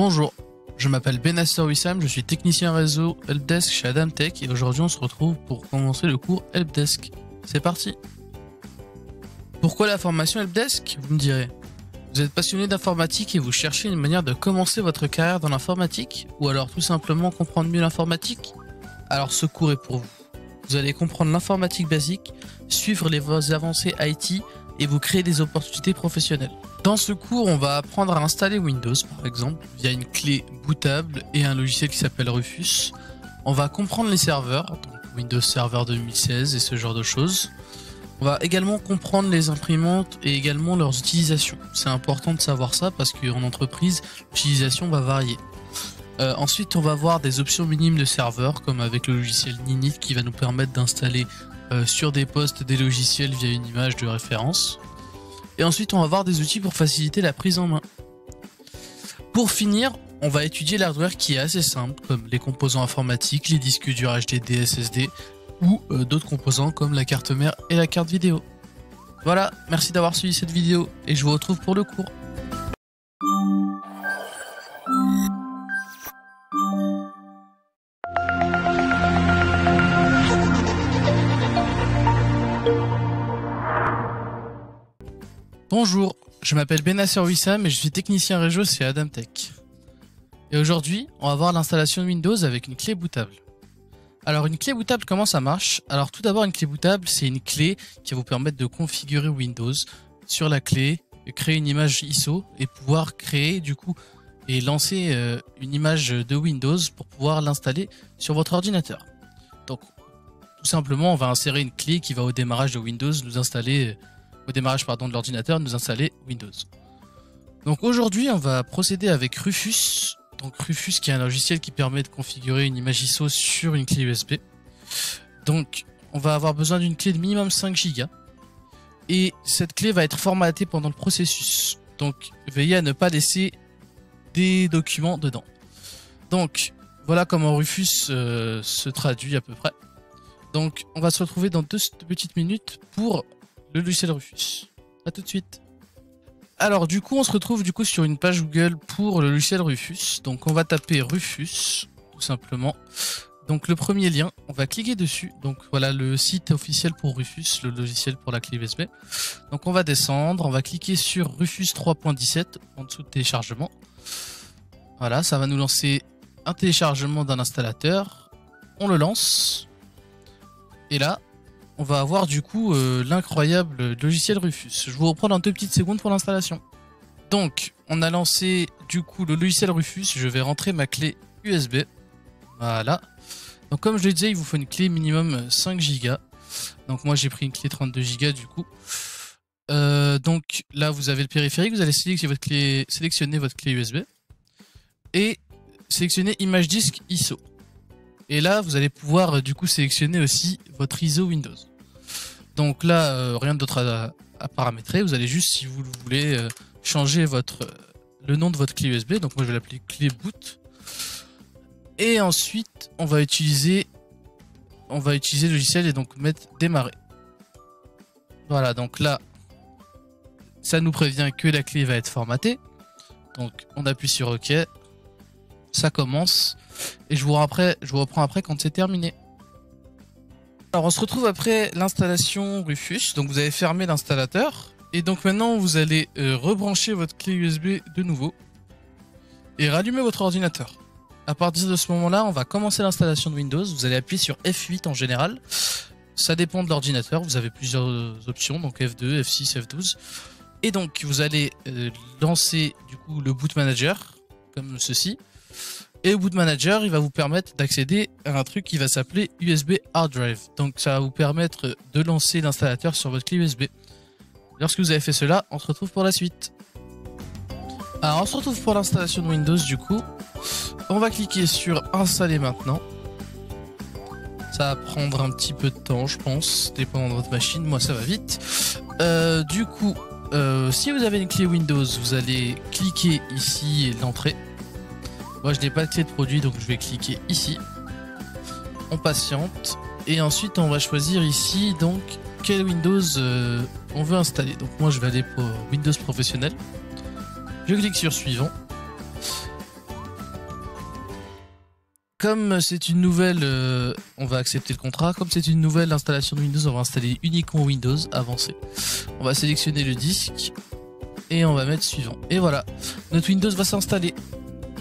Bonjour, je m'appelle Benasser Wissam, je suis technicien réseau Helpdesk chez Adamtech et aujourd'hui on se retrouve pour commencer le cours Helpdesk. C'est parti. Pourquoi la formation Helpdesk, vous me direz? Vous êtes passionné d'informatique et vous cherchez une manière de commencer votre carrière dans l'informatique ou alors tout simplement comprendre mieux l'informatique? Alors ce cours est pour vous. Vous allez comprendre l'informatique basique, suivre les avancées IT et vous créer des opportunités professionnelles. Dans ce cours, on va apprendre à installer Windows par exemple via une clé bootable et un logiciel qui s'appelle Rufus. On va comprendre les serveurs, donc Windows Server 2016 et ce genre de choses. On va également comprendre les imprimantes et également leurs utilisations. C'est important de savoir ça parce qu'en entreprise, l'utilisation va varier. Ensuite, on va voir des options minimes de serveurs comme avec le logiciel Ninit qui va nous permettre d'installer sur des postes des logiciels via une image de référence. Et ensuite, on va voir des outils pour faciliter la prise en main. Pour finir, on va étudier l'hardware qui est assez simple comme les composants informatiques, les disques durs HDD, SSD ou d'autres composants comme la carte mère et la carte vidéo. Voilà, merci d'avoir suivi cette vidéo et je vous retrouve pour le cours. Bonjour, je m'appelle Benasser Wissam et je suis technicien réseau chez Adamtech. Et aujourd'hui, on va voir l'installation de Windows avec une clé bootable. Alors une clé bootable, comment ça marche? Alors tout d'abord, une clé bootable, c'est une clé qui va vous permettre de configurer Windows sur la clé, créer une image ISO et pouvoir créer du coup et lancer une image de Windows pour pouvoir l'installer sur votre ordinateur. Donc tout simplement, on va insérer une clé qui va au démarrage de Windows nous installer de l'ordinateur, nous installer Windows. Donc aujourd'hui, on va procéder avec Rufus. Donc Rufus qui est un logiciel qui permet de configurer une image ISO sur une clé USB. Donc on va avoir besoin d'une clé de minimum 5 Go. Et cette clé va être formatée pendant le processus. Donc veillez à ne pas laisser des documents dedans. Donc voilà comment Rufus se traduit à peu près. Donc on va se retrouver dans 2 petites minutes pour le logiciel Rufus. A tout de suite. Alors du coup on se retrouve sur une page Google pour le logiciel Rufus. Donc on va taper Rufus tout simplement. Donc le premier lien, on va cliquer dessus. Donc voilà le site officiel pour Rufus, le logiciel pour la clé USB. Donc on va descendre, on va cliquer sur Rufus 3.17 en dessous de téléchargement. Voilà, ça va nous lancer un téléchargement d'un installateur. On le lance. Et là, on va avoir du coup l'incroyable logiciel Rufus. Je vous reprends dans 2 petites secondes pour l'installation. Donc, on a lancé du coup le logiciel Rufus. Je vais rentrer ma clé USB. Voilà. Donc comme je le disais, il vous faut une clé minimum 5 Go. Donc moi j'ai pris une clé 32 Go du coup. Donc là vous avez le périphérique, vous allez sélectionner votre clé USB. Et sélectionner image disque ISO. Et là vous allez pouvoir du coup sélectionner aussi votre ISO Windows. Donc là rien d'autre à paramétrer, vous allez juste si vous le voulez changer le nom de votre clé USB. Donc moi je vais l'appeler clé boot. Et ensuite on va utiliser le logiciel et donc mettre démarrer. Voilà, donc là ça nous prévient que la clé va être formatée. Donc on appuie sur OK. Ça commence et je vous reprends après quand c'est terminé. Alors on se retrouve après l'installation Rufus. Donc vous avez fermé l'installateur et donc maintenant vous allez rebrancher votre clé USB de nouveau et rallumer votre ordinateur. À partir de ce moment-là, on va commencer l'installation de Windows. Vous allez appuyer sur F8 en général. Ça dépend de l'ordinateur. Vous avez plusieurs options, donc F2, F6, F12. Et donc vous allez lancer du coup le boot manager comme ceci. Et le boot manager, il va vous permettre d'accéder à un truc qui va s'appeler USB Hard Drive. Donc ça va vous permettre de lancer l'installateur sur votre clé USB. Lorsque vous avez fait cela, on se retrouve pour la suite. Alors on se retrouve pour l'installation de Windows du coup. On va cliquer sur installer maintenant. Ça va prendre un petit peu de temps je pense, dépendant de votre machine, moi ça va vite. Du coup, si vous avez une clé Windows, vous allez cliquer ici et l'entrée. Moi je n'ai pas de clé de produit donc je vais cliquer ici. On patiente et ensuite on va choisir ici donc quel Windows on veut installer. Donc moi je vais aller pour Windows professionnel. Je clique sur suivant. comme c'est une nouvelle, on va accepter le contrat. Comme c'est une nouvelle installation de Windows, on va installer uniquement Windows avancé. On va sélectionner le disque et on va mettre suivant. Et voilà, notre Windows va s'installer.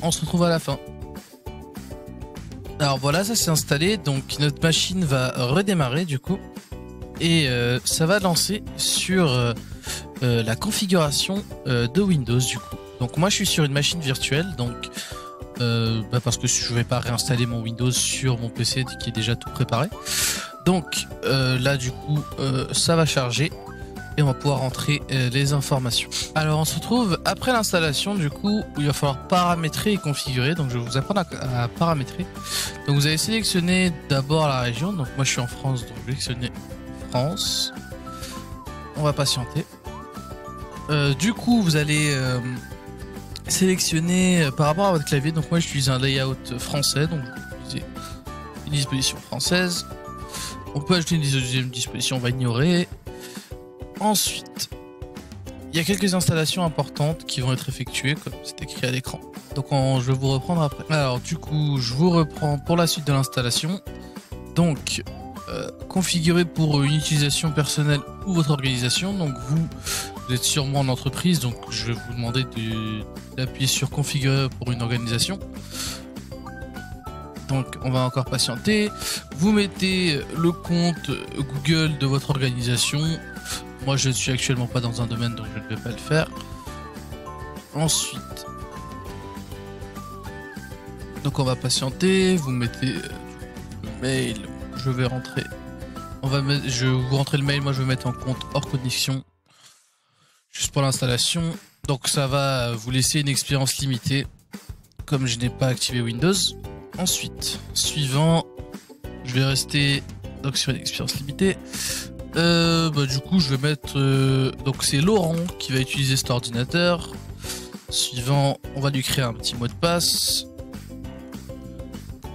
On se retrouve à la fin. Alors voilà, ça s'est installé, donc notre machine va redémarrer du coup. Et ça va lancer sur la configuration de Windows du coup. Donc moi je suis sur une machine virtuelle, donc parce que je vais pas réinstaller mon Windows sur mon PC qui est déjà tout préparé. Donc là du coup ça va charger et on va pouvoir rentrer les informations. Alors on se retrouve après l'installation du coup où il va falloir paramétrer et configurer. Donc je vais vous apprendre à paramétrer. Donc vous allez sélectionner d'abord la région. Donc moi je suis en France, donc je vais sélectionner France. On va patienter. Du coup vous allez sélectionner par rapport à votre clavier. Donc moi j'utilise un layout français, donc je vais utiliser une disposition française. On peut ajouter une deuxième disposition, on va ignorer. Ensuite, il y a quelques installations importantes qui vont être effectuées, comme c'est écrit à l'écran. Donc je vais vous reprendre après. Alors du coup, je vous reprends pour la suite de l'installation. Donc, configurer pour une utilisation personnelle ou votre organisation. Donc vous êtes sûrement en entreprise, donc je vais vous demander d'appuyer sur configurer pour une organisation. Donc on va encore patienter. Vous mettez le compte Google de votre organisation. Moi je ne suis actuellement pas dans un domaine, donc je ne vais pas le faire. Ensuite, donc on va patienter. Vous mettez le mail. Je vais rentrer. Je vais vous rentrer le mail. Moi je vais mettre en compte hors connexion, juste pour l'installation. Donc ça va vous laisser une expérience limitée, comme je n'ai pas activé Windows. Ensuite, suivant, je vais rester donc sur une expérience limitée. Du coup, je vais mettre donc c'est Laurent qui va utiliser cet ordinateur. Suivant, on va lui créer un petit mot de passe.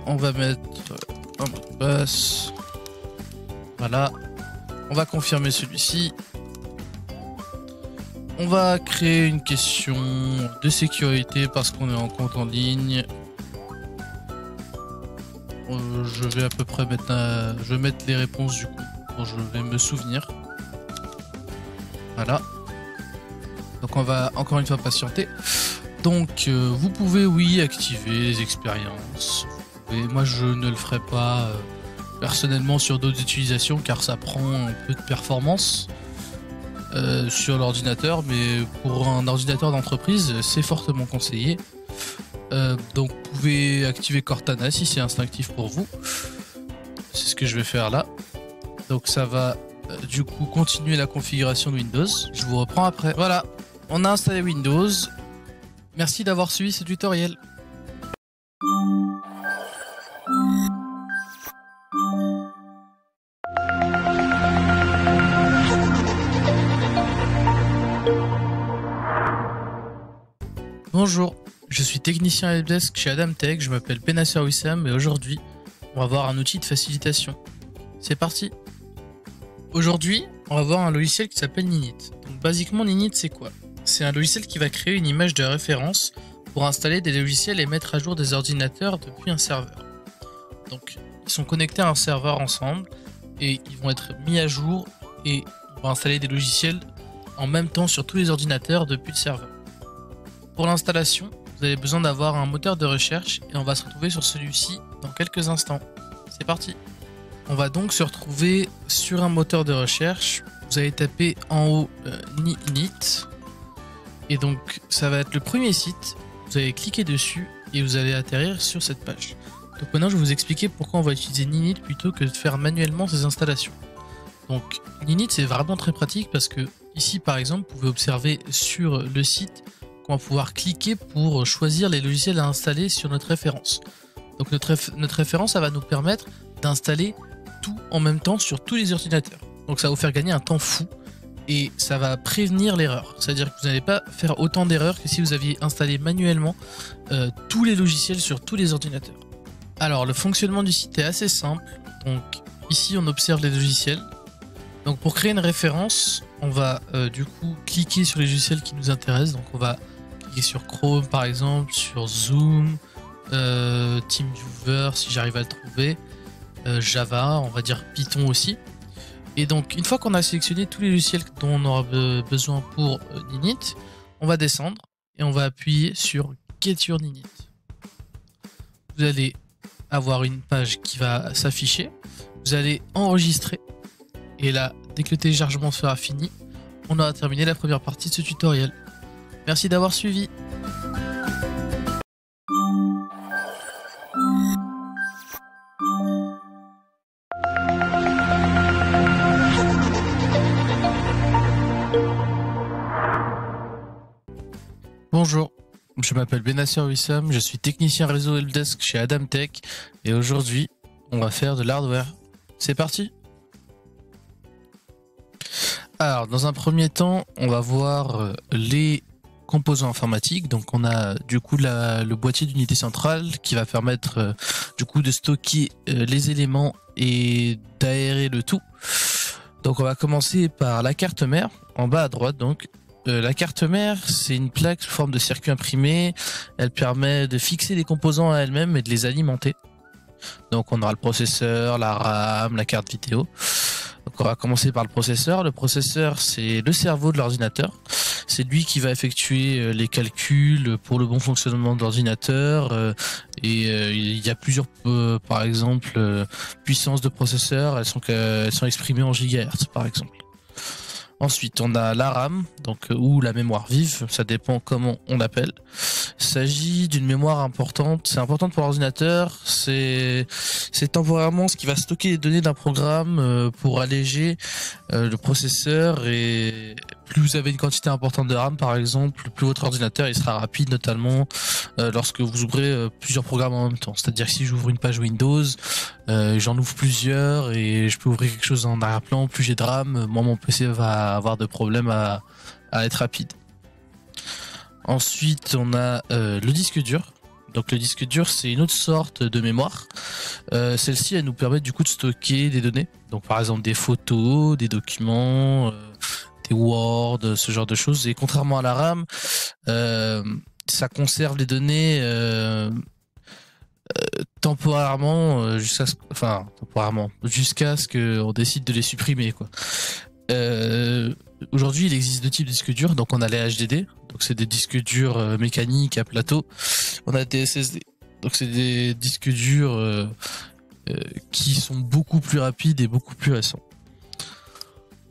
On va mettre un mot de passe. Voilà. On va confirmer celui-ci. On va créer une question de sécurité parce qu'on est en compte en ligne. Je vais à peu près mettre je vais mettre les réponses du coup. Bon, je vais me souvenir. Voilà. Donc on va encore une fois patienter. Donc vous pouvez oui activer les expériences. Moi je ne le ferai pas personnellement sur d'autres utilisations car ça prend un peu de performance sur l'ordinateur, mais pour un ordinateur d'entreprise c'est fortement conseillé. Donc vous pouvez activer Cortana si c'est instinctif pour vous. C'est ce que je vais faire là. Donc ça va du coup continuer la configuration de Windows. Je vous reprends après. Voilà, on a installé Windows. Merci d'avoir suivi ce tutoriel. Bonjour, je suis technicien helpdesk chez Adamtech, je m'appelle Benasser Wissam et aujourd'hui, on va voir un outil de facilitation. C'est parti. Aujourd'hui, on va voir un logiciel qui s'appelle Ninit. Donc basiquement, Ninit c'est quoi? C'est un logiciel qui va créer une image de référence pour installer des logiciels et mettre à jour des ordinateurs depuis un serveur. Donc ils sont connectés à un serveur ensemble et ils vont être mis à jour et on va installer des logiciels en même temps sur tous les ordinateurs depuis le serveur. Pour l'installation, vous avez besoin d'avoir un moteur de recherche et on va se retrouver sur celui-ci dans quelques instants. C'est parti. On va donc se retrouver sur un moteur de recherche. Vous allez taper en haut Ninit et donc ça va être le premier site. Vous allez cliquer dessus et vous allez atterrir sur cette page. Donc maintenant je vais vous expliquer pourquoi on va utiliser Ninit plutôt que de faire manuellement ces installations. Donc Ninit c'est vraiment très pratique parce que ici par exemple vous pouvez observer sur le site qu'on va pouvoir cliquer pour choisir les logiciels à installer sur notre référence. Donc notre référence ça va nous permettre d'installer tout en même temps sur tous les ordinateurs. Donc ça va vous faire gagner un temps fou et ça va prévenir l'erreur. C'est-à-dire que vous n'allez pas faire autant d'erreurs que si vous aviez installé manuellement tous les logiciels sur tous les ordinateurs. Alors le fonctionnement du site est assez simple. Donc ici on observe les logiciels. Donc pour créer une référence, on va du coup cliquer sur les logiciels qui nous intéressent. Donc on va cliquer sur Chrome par exemple, sur Zoom, TeamViewer si j'arrive à le trouver, Java, on va dire Python aussi. Et donc une fois qu'on a sélectionné tous les logiciels dont on aura besoin pour Ninit, on va descendre et on va appuyer sur Get Your Ninit. Vous allez avoir une page qui va s'afficher, vous allez enregistrer et là, dès que le téléchargement sera fini, on aura terminé la première partie de ce tutoriel. Merci d'avoir suivi. Bonjour, je m'appelle Benasser Wissam, je suis technicien réseau helpdesk chez Adamtech et aujourd'hui on va faire de l'hardware. C'est parti! Alors dans un premier temps on va voir les composants informatiques. Donc on a du coup le boîtier d'unité centrale qui va permettre du coup de stocker les éléments et d'aérer le tout. Donc on va commencer par la carte mère en bas à droite. Donc la carte mère, c'est une plaque sous forme de circuit imprimé. Elle permet de fixer les composants à elle-même et de les alimenter. Donc on aura le processeur, la RAM, la carte vidéo. Donc on va commencer par le processeur. Le processeur, c'est le cerveau de l'ordinateur. C'est lui qui va effectuer les calculs pour le bon fonctionnement de l'ordinateur. Il y a plusieurs, par exemple, puissances de processeur. Elles sont exprimées en gigahertz, par exemple. Ensuite, on a la RAM, donc ou la mémoire vive, ça dépend comment on l'appelle. Il s'agit d'une mémoire importante, c'est importante pour l'ordinateur, c'est temporairement ce qui va stocker les données d'un programme pour alléger le processeur, et plus vous avez une quantité importante de RAM par exemple, plus votre ordinateur il sera rapide, notamment lorsque vous ouvrez plusieurs programmes en même temps. C'est-à-dire que si j'ouvre une page Windows, j'en ouvre plusieurs et je peux ouvrir quelque chose en arrière-plan, plus j'ai de RAM, moi mon PC va avoir de problèmes à être rapide. Ensuite on a le disque dur. Donc le disque dur c'est une autre sorte de mémoire. Celle-ci elle nous permet du coup de stocker des données. Donc par exemple des photos, des documents, des Word, ce genre de choses. Et contrairement à la RAM, ça conserve les données temporairement jusqu'à ce qu'on décide de les supprimer, quoi. Aujourd'hui il existe deux types de disques durs. Donc on a les HDD, donc c'est des disques durs mécaniques à plateau. On a des SSD, donc c'est des disques durs qui sont beaucoup plus rapides et beaucoup plus récents.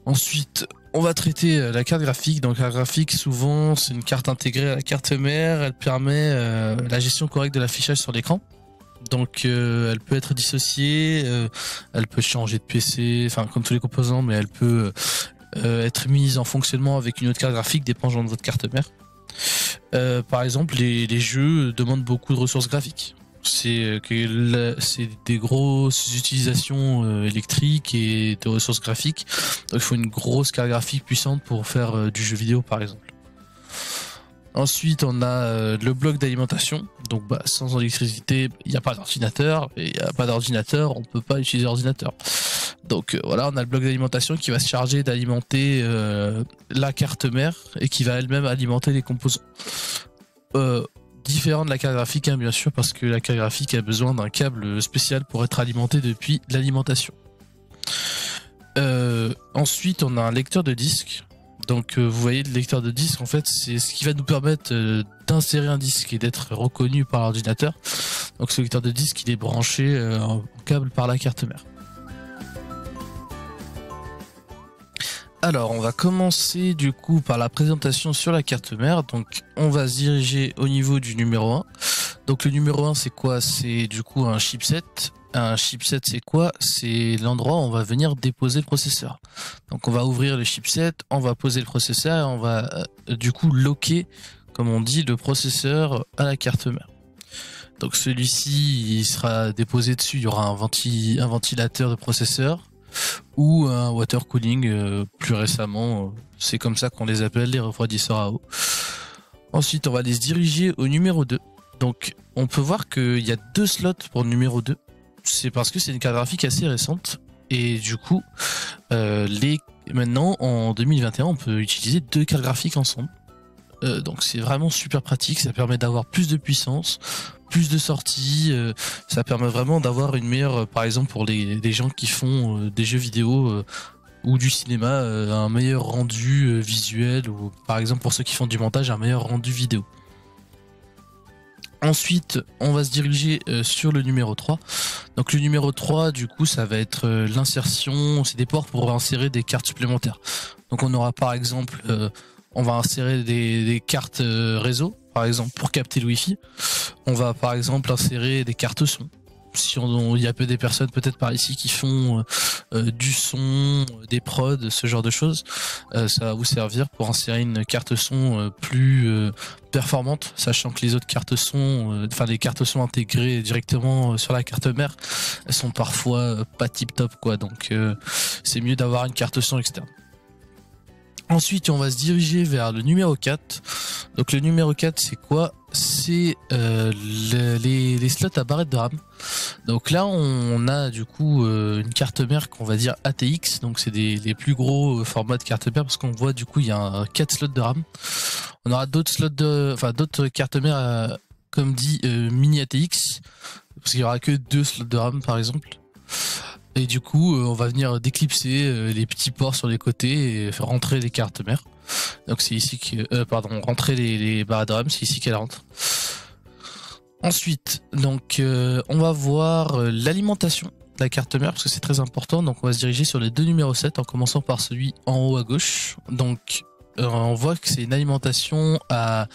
Ensuite on va traiter la carte graphique. Donc la graphique, souvent c'est une carte intégrée à la carte mère. Elle permet la gestion correcte de l'affichage sur l'écran. Donc elle peut être dissociée, elle peut changer de PC, enfin comme tous les composants, mais elle peut être mise en fonctionnement avec une autre carte graphique dépendant de votre carte mère. Par exemple, les jeux demandent beaucoup de ressources graphiques. C'est des grosses utilisations électriques et de ressources graphiques. Donc il faut une grosse carte graphique puissante pour faire du jeu vidéo par exemple. Ensuite, on a le bloc d'alimentation. Donc, sans électricité, il n'y a pas d'ordinateur. Et il n'y a pas d'ordinateur, on ne peut pas utiliser l'ordinateur. Donc, voilà, on a le bloc d'alimentation qui va se charger d'alimenter la carte mère et qui va elle-même alimenter les composants. Différent de la carte graphique, hein, bien sûr, parce que la carte graphique a besoin d'un câble spécial pour être alimentée depuis l'alimentation. Ensuite, on a un lecteur de disque. Donc vous voyez, le lecteur de disque en fait c'est ce qui va nous permettre d'insérer un disque et d'être reconnu par l'ordinateur. Donc ce lecteur de disque il est branché en câble par la carte mère. Alors on va commencer du coup par la présentation sur la carte mère. Donc on va se diriger au niveau du numéro 1. Donc le numéro 1 c'est quoi? C'est du coup un chipset. Un chipset c'est quoi? C'est l'endroit où on va venir déposer le processeur. Donc on va ouvrir le chipset, on va poser le processeur et on va du coup locker, comme on dit, le processeur à la carte mère. Donc celui-ci il sera déposé dessus, il y aura un ventilateur de processeur ou un water cooling plus récemment, c'est comme ça qu'on les appelle, les refroidisseurs à eau. Ensuite on va aller se diriger au numéro 2. Donc on peut voir qu'il y a deux slots pour le numéro 2. C'est parce que c'est une carte graphique assez récente et du coup maintenant en 2021 on peut utiliser deux cartes graphiques ensemble. donc c'est vraiment super pratique, ça permet d'avoir plus de puissance, plus de sorties, ça permet vraiment d'avoir une meilleure, par exemple pour les gens qui font des jeux vidéo ou du cinéma, un meilleur rendu visuel, ou par exemple pour ceux qui font du montage, un meilleur rendu vidéo. Ensuite, on va se diriger sur le numéro 3. Donc le numéro 3, du coup, ça va être l'insertion, c'est des ports pour insérer des cartes supplémentaires. Donc on aura par exemple, on va insérer des cartes réseau, par exemple pour capter le Wi-Fi. On va par exemple insérer des cartes son. Si il y a peu des personnes peut-être par ici qui font du son, des prods, ce genre de choses, ça va vous servir pour insérer une carte son plus performante, sachant que les autres cartes son, enfin les cartes son intégrées directement sur la carte mère, elles sont parfois pas tip top quoi, donc c'est mieux d'avoir une carte son externe. Ensuite, on va se diriger vers le numéro 4. Donc le numéro 4, c'est quoi? C'est les slots à barrette de RAM. Donc là, on a du coup une carte mère qu'on va dire ATX. Donc c'est les plus gros formats de carte mère parce qu'on voit du coup il y a 4 slots de RAM. On aura d'autres slots d'autres cartes mères comme dit mini ATX parce qu'il y aura que 2 slots de RAM par exemple. Et du coup, on va venir déclipser les petits ports sur les côtés et faire rentrer les cartes mères. Donc c'est ici que, rentrer les barres de RAM, c'est ici qu'elle rentre. Ensuite, donc, on va voir l'alimentation de la carte mère parce que c'est très important. Donc on va se diriger sur les deux numéros 7 en commençant par celui en haut à gauche. Donc on voit que c'est une alimentation à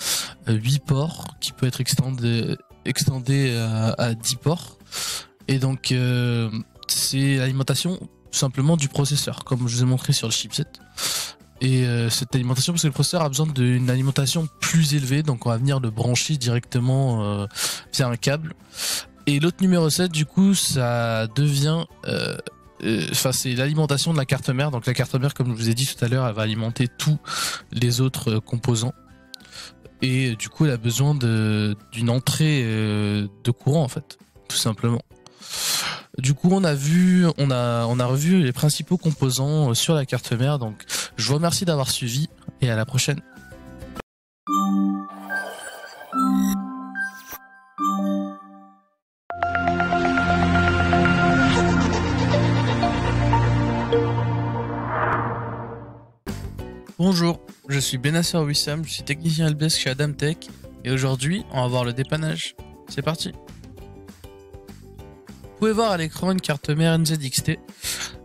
8 ports qui peut être extendée à 10 ports. Et donc c'est l'alimentation tout simplement du processeur, comme je vous ai montré sur le chipset. Et cette alimentation, parce que le processeur a besoin d'une alimentation plus élevée, donc on va venir le brancher directement via un câble. Et l'autre numéro 7, du coup, ça devient... c'est l'alimentation de la carte mère. Donc la carte mère, comme je vous ai dit tout à l'heure, elle va alimenter tous les autres composants. Et du coup, elle a besoin d'une entrée de courant, en fait, tout simplement. Du coup, on a revu les principaux composants sur la carte mère. Donc, je vous remercie d'avoir suivi et à la prochaine. Bonjour, je suis Benasser Wissam, je suis technicien helpdesk chez Adamtech et aujourd'hui, on va voir le dépannage. C'est parti. Vous pouvez voir à l'écran une carte mère NZXT.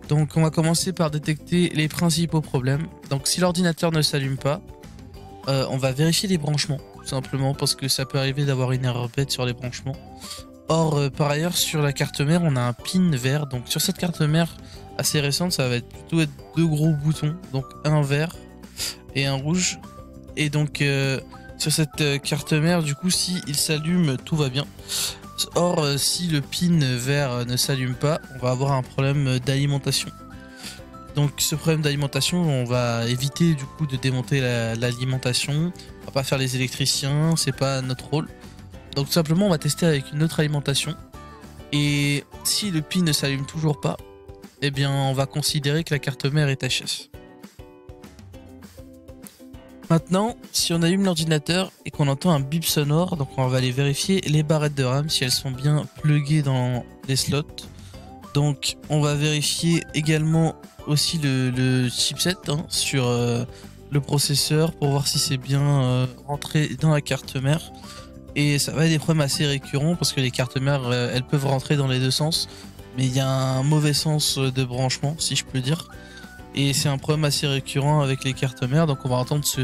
Donc on va commencer par détecter les principaux problèmes. Donc si l'ordinateur ne s'allume pas, on va vérifier les branchements, tout simplement parce que ça peut arriver d'avoir une erreur bête sur les branchements. Or par ailleurs sur la carte mère on a un pin vert. Donc sur cette carte mère assez récente ça va plutôt être deux gros boutons. Donc un vert et un rouge. Et donc sur cette carte mère du coup si il s'allume tout va bien. Or, si le pin vert ne s'allume pas, on va avoir un problème d'alimentation. Donc ce problème d'alimentation, on va éviter du coup de démonter l'alimentation. On va pas faire les électriciens, c'est pas notre rôle. Donc tout simplement, on va tester avec une autre alimentation. Et si le pin ne s'allume toujours pas, eh bien on va considérer que la carte mère est HS. Maintenant, si on allume l'ordinateur et qu'on entend un bip sonore, donc on va aller vérifier les barrettes de RAM si elles sont bien pluguées dans les slots. Donc on va vérifier également aussi le chipset sur le processeur pour voir si c'est bien rentré dans la carte mère. Et ça va être des problèmes assez récurrents parce que les cartes mères elles peuvent rentrer dans les deux sens, mais il y a un mauvais sens de branchement si je peux dire. Et c'est un problème assez récurrent avec les cartes mères, donc on va entendre ce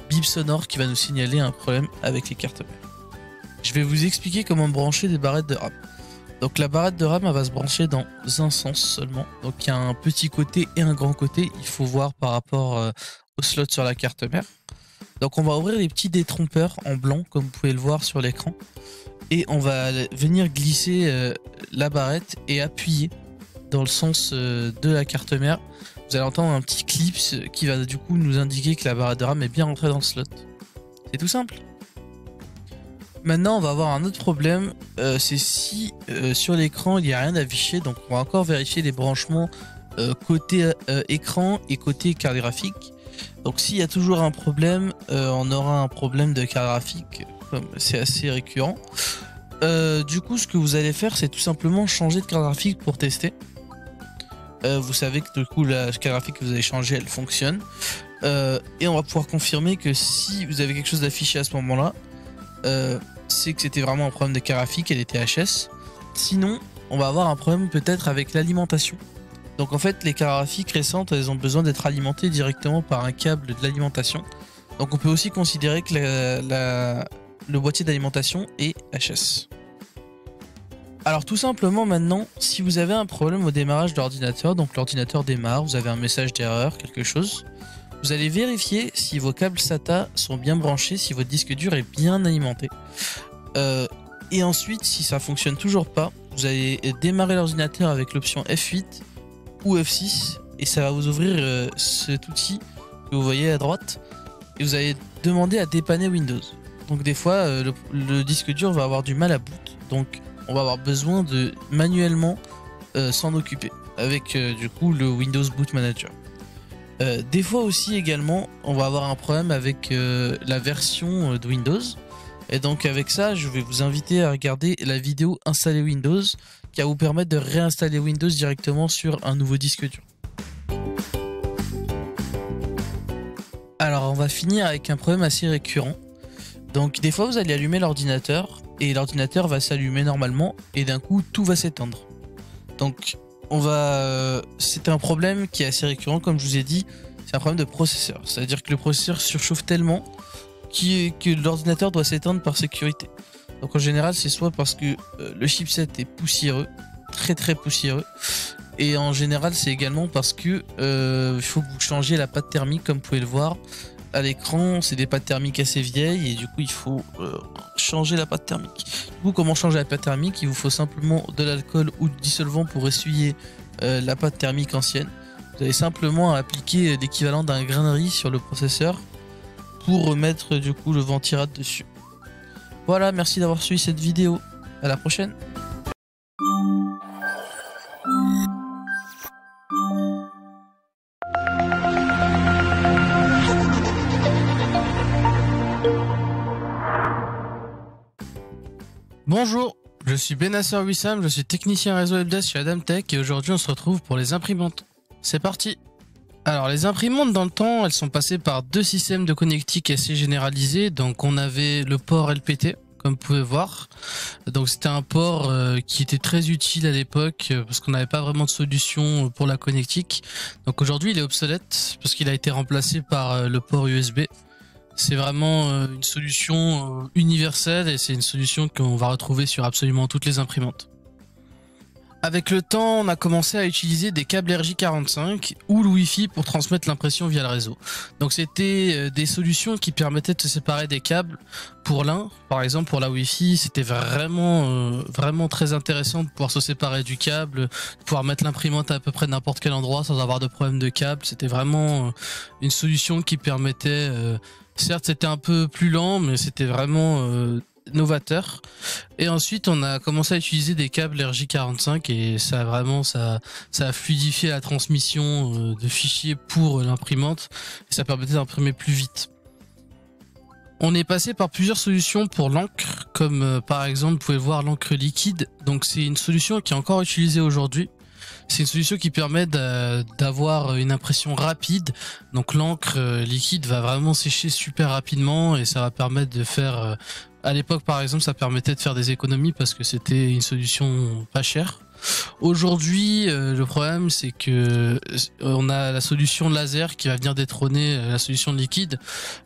bip sonore qui va nous signaler un problème avec les cartes mères. Je vais vous expliquer comment brancher des barrettes de RAM. Donc la barrette de RAM elle va se brancher dans un sens seulement. Donc il y a un petit côté et un grand côté, il faut voir par rapport au slot sur la carte mère. Donc on va ouvrir les petits détrompeurs en blanc comme vous pouvez le voir sur l'écran. Et on va venir glisser la barrette et appuyer dans le sens de la carte mère. Vous allez entendre un petit clip qui va du coup nous indiquer que la barrette de RAM est bien rentrée dans le slot. C'est tout simple. Maintenant on va avoir un autre problème, c'est si sur l'écran il n'y a rien affiché, donc on va encore vérifier les branchements côté écran et côté carte graphique. Donc s'il y a toujours un problème, on aura un problème de carte graphique, comme c'est assez récurrent. Du coup, ce que vous allez faire, c'est tout simplement changer de carte graphique pour tester. Vous savez que du coup la carte graphique que vous avez changée, elle fonctionne. Et on va pouvoir confirmer que si vous avez quelque chose d'affiché à ce moment-là, c'est que c'était vraiment un problème de carte graphique, elle était HS. Sinon, on va avoir un problème peut-être avec l'alimentation. Donc en fait, les cartes graphiques récentes, elles ont besoin d'être alimentées directement par un câble de l'alimentation. Donc on peut aussi considérer que le boîtier d'alimentation est HS. Alors tout simplement maintenant, si vous avez un problème au démarrage de l'ordinateur, donc l'ordinateur démarre, vous avez un message d'erreur, quelque chose, vous allez vérifier si vos câbles SATA sont bien branchés, si votre disque dur est bien alimenté. Et ensuite, si ça fonctionne toujours pas, vous allez démarrer l'ordinateur avec l'option F8 ou F6 et ça va vous ouvrir cet outil que vous voyez à droite et vous allez demander à dépanner Windows. Donc des fois, le disque dur va avoir du mal à boot, donc on va avoir besoin de manuellement s'en occuper avec du coup le Windows Boot Manager. Des fois aussi également on va avoir un problème avec la version de Windows, et donc avec ça je vais vous inviter à regarder la vidéo installer Windows qui va vous permettre de réinstaller Windows directement sur un nouveau disque dur. Alors on va finir avec un problème assez récurrent. Donc des fois vous allez allumer l'ordinateur et l'ordinateur va s'allumer normalement et d'un coup tout va s'éteindre. Donc c'est un problème qui est assez récurrent, comme je vous ai dit, c'est un problème de processeur. C'est-à-dire que le processeur surchauffe tellement que l'ordinateur doit s'éteindre par sécurité. Donc en général c'est soit parce que le chipset est poussiéreux, très poussiéreux, et en général c'est également parce que il faut que vous changiez la pâte thermique, comme vous pouvez le voir. À l'écran, c'est des pâtes thermiques assez vieilles et du coup il faut changer la pâte thermique. Du coup, comment changer la pâte thermique? Il vous faut simplement de l'alcool ou du dissolvant pour essuyer la pâte thermique ancienne. Vous avez simplement à appliquer l'équivalent d'un grain de riz sur le processeur pour remettre du coup le ventirad dessus. Voilà, merci d'avoir suivi cette vidéo. À la prochaine. Bonjour, je suis Benasser Wissam, je suis technicien réseau helpdesk chez Adamtech et aujourd'hui on se retrouve pour les imprimantes. C'est parti. Alors les imprimantes dans le temps, elles sont passées par deux systèmes de connectique assez généralisés. Donc on avait le port LPT, comme vous pouvez voir. Donc c'était un port qui était très utile à l'époque parce qu'on n'avait pas vraiment de solution pour la connectique. Donc aujourd'hui il est obsolète parce qu'il a été remplacé par le port USB. C'est vraiment une solution universelle et c'est une solution qu'on va retrouver sur absolument toutes les imprimantes. Avec le temps, on a commencé à utiliser des câbles RJ45 ou le Wi-Fi pour transmettre l'impression via le réseau. Donc c'était des solutions qui permettaient de se séparer des câbles. Pour l'un, par exemple pour la Wi-Fi, c'était vraiment très intéressant de pouvoir se séparer du câble, de pouvoir mettre l'imprimante à peu près n'importe quel endroit sans avoir de problème de câble. C'était vraiment une solution qui permettait... certes, c'était un peu plus lent, mais c'était vraiment novateur. Et ensuite, on a commencé à utiliser des câbles RJ45 et ça a fluidifié la transmission de fichiers pour l'imprimante et ça permettait d'imprimer plus vite. On est passé par plusieurs solutions pour l'encre, comme par exemple, vous pouvez voir l'encre liquide. Donc c'est une solution qui est encore utilisée aujourd'hui. C'est une solution qui permet d'avoir une impression rapide. Donc l'encre liquide va vraiment sécher super rapidement et ça va permettre de faire... à l'époque par exemple ça permettait de faire des économies parce que c'était une solution pas chère. Aujourd'hui le problème c'est que on a la solution laser qui va venir détrôner la solution liquide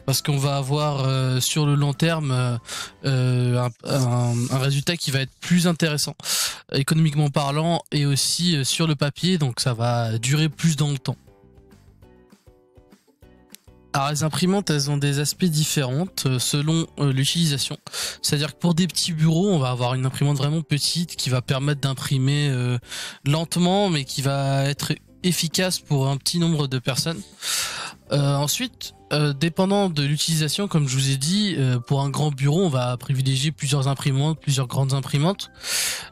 parce qu'on va avoir sur le long terme un résultat qui va être plus intéressant économiquement parlant et aussi sur le papier, donc ça va durer plus dans le temps. Alors les imprimantes, elles ont des aspects différents selon l'utilisation. C'est-à-dire que pour des petits bureaux, on va avoir une imprimante vraiment petite qui va permettre d'imprimer lentement, mais qui va être efficace pour un petit nombre de personnes. Ensuite, dépendant de l'utilisation, comme je vous ai dit, pour un grand bureau, on va privilégier plusieurs imprimantes, plusieurs grandes imprimantes.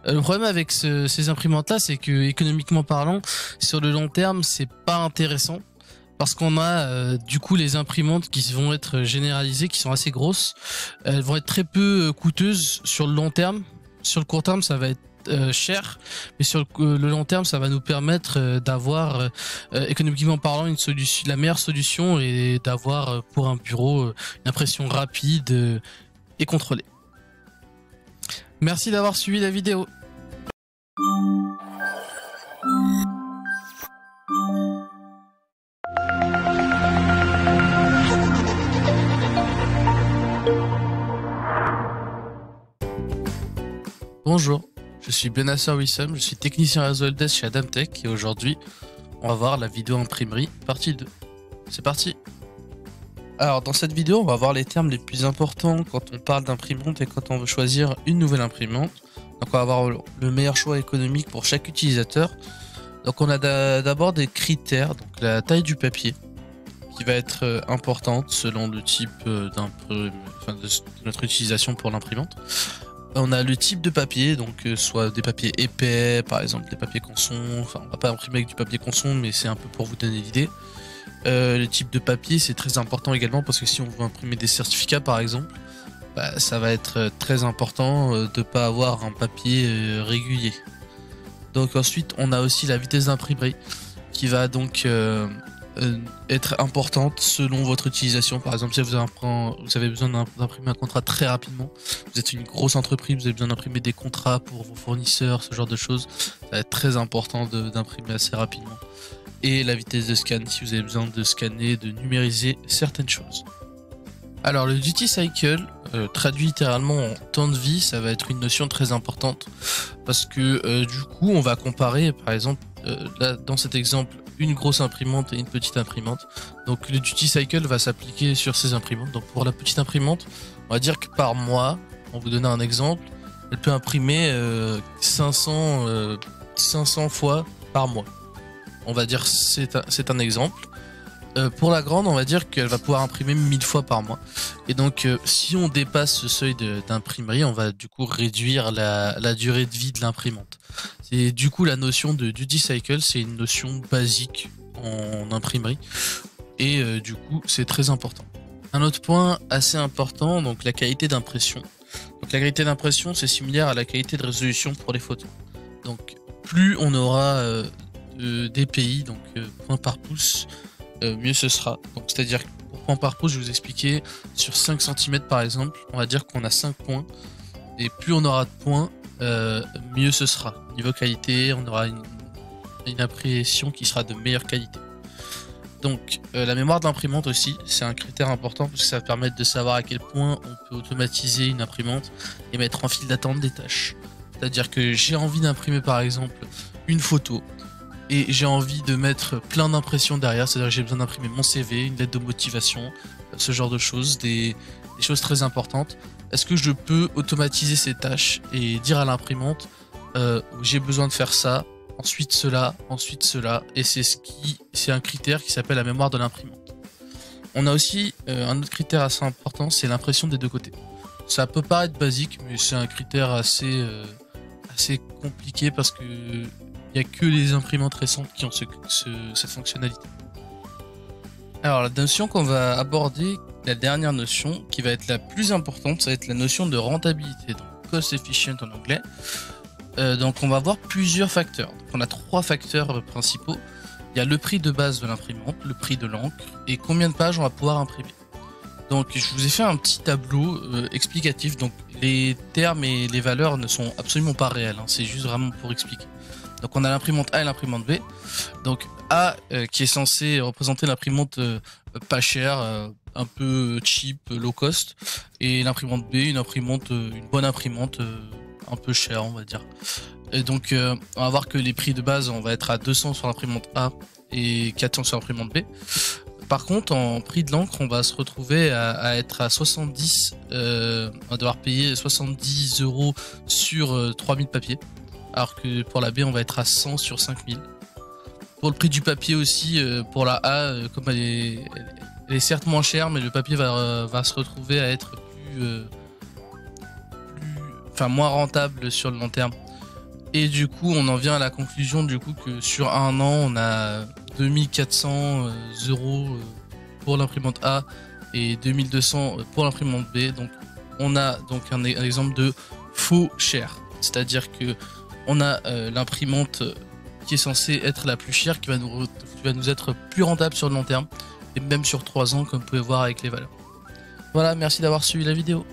Le problème avec ces imprimantes-là, c'est que économiquement parlant, sur le long terme, c'est pas intéressant. parce qu'on a du coup les imprimantes qui vont être généralisées, qui sont assez grosses. Elles vont être très peu coûteuses sur le long terme. Sur le court terme, ça va être cher, mais sur le long terme, ça va nous permettre d'avoir, économiquement parlant, une solution, la meilleure solution, et d'avoir pour un bureau une impression rapide et contrôlée. Merci d'avoir suivi la vidéo. Bonjour, je suis Benasser Wissam, je suis technicien réseau helpdesk chez Adamtech et aujourd'hui on va voir la vidéo imprimerie partie 2. C'est parti. Alors dans cette vidéo on va voir les termes les plus importants quand on parle d'imprimante et quand on veut choisir une nouvelle imprimante. Donc on va voir le meilleur choix économique pour chaque utilisateur. Donc on a d'abord des critères, donc la taille du papier qui va être importante selon le type de notre utilisation pour l'imprimante. On a le type de papier, donc soit des papiers épais, par exemple des papiers Canson. Enfin, on va pas imprimer avec du papier Canson, mais c'est un peu pour vous donner l'idée. Le type de papier, c'est très important également parce que si on veut imprimer des certificats, par exemple, bah, ça va être très important de ne pas avoir un papier régulier. Donc ensuite, on a aussi la vitesse d'imprimerie qui va donc être importante selon votre utilisation. Par exemple, si vous avez besoin d'imprimer un contrat très rapidement, vous êtes une grosse entreprise, vous avez besoin d'imprimer des contrats pour vos fournisseurs, ce genre de choses, ça va être très important d'imprimer assez rapidement. Et la vitesse de scan, si vous avez besoin de scanner, de numériser certaines choses. Alors le duty cycle, traduit littéralement en temps de vie, ça va être une notion très importante parce que du coup on va comparer par exemple là, dans cet exemple, une grosse imprimante et une petite imprimante. Donc le duty cycle va s'appliquer sur ces imprimantes. Donc pour la petite imprimante, on va dire que par mois, on vous donne un exemple, elle peut imprimer 500 fois par mois. On va dire c'est un exemple. Pour la grande, on va dire qu'elle va pouvoir imprimer 1000 fois par mois. Et donc, si on dépasse ce seuil d'imprimerie, on va du coup réduire la durée de vie de l'imprimante. Et du coup, la notion de duty cycle, c'est une notion basique en imprimerie. Et du coup, c'est très important. Un autre point assez important, donc la qualité d'impression. Donc la qualité d'impression, c'est similaire à la qualité de résolution pour les photos. Donc, plus on aura dpi, donc points par pouce, mieux ce sera. Donc c'est-à-dire que pour point par pouce, je vous expliquais, sur 5 cm par exemple, on va dire qu'on a 5 points. Et plus on aura de points, mieux ce sera. Niveau qualité, on aura une impression qui sera de meilleure qualité. Donc la mémoire de l'imprimante aussi, c'est un critère important parce que ça va permettre de savoir à quel point on peut automatiser une imprimante et mettre en file d'attente des tâches. C'est-à-dire que j'ai envie d'imprimer par exemple une photo, et j'ai envie de mettre plein d'impressions derrière, c'est-à-dire que j'ai besoin d'imprimer mon CV, une lettre de motivation, ce genre de choses, des choses très importantes. Est-ce que je peux automatiser ces tâches et dire à l'imprimante j'ai besoin de faire ça, ensuite cela, et c'est un critère qui s'appelle la mémoire de l'imprimante. On a aussi un autre critère assez important, c'est l'impression des deux côtés. Ça peut paraître basique, mais c'est un critère assez compliqué parce que il n'y a que les imprimantes récentes qui ont cette fonctionnalité. Alors la notion qu'on va aborder, la dernière notion qui va être la plus importante, ça va être la notion de rentabilité, donc cost efficient en anglais. Donc on va voir plusieurs facteurs. Donc, on a 3 facteurs principaux. Il y a le prix de base de l'imprimante, le prix de l'encre et combien de pages on va pouvoir imprimer. Donc je vous ai fait un petit tableau explicatif. Donc les termes et les valeurs ne sont absolument pas réels, hein, c'est juste vraiment pour expliquer. Donc on a l'imprimante A et l'imprimante B. Donc A qui est censé représenter l'imprimante pas chère, un peu cheap, low cost, et l'imprimante B, une bonne imprimante un peu chère, on va dire. Et donc on va voir que les prix de base, on va être à 200 sur l'imprimante A et 400 sur l'imprimante B. Par contre, en prix de l'encre, on va se retrouver à être à 70, on va devoir payer 70 € sur 3000 papiers. Alors que pour la B, on va être à 100 sur 5000. Pour le prix du papier aussi, pour la A, comme elle est certes moins chère, mais le papier va se retrouver à être moins rentable sur le long terme. Et du coup, on en vient à la conclusion du coup que sur un an, on a 2400 euros pour l'imprimante A et 2200 pour l'imprimante B. Donc on a donc un exemple de faux cher, c'est-à-dire que on a l'imprimante qui est censée être la plus chère, qui va nous être plus rentable sur le long terme et même sur 3 ans, comme vous pouvez voir avec les valeurs. Voilà, merci d'avoir suivi la vidéo.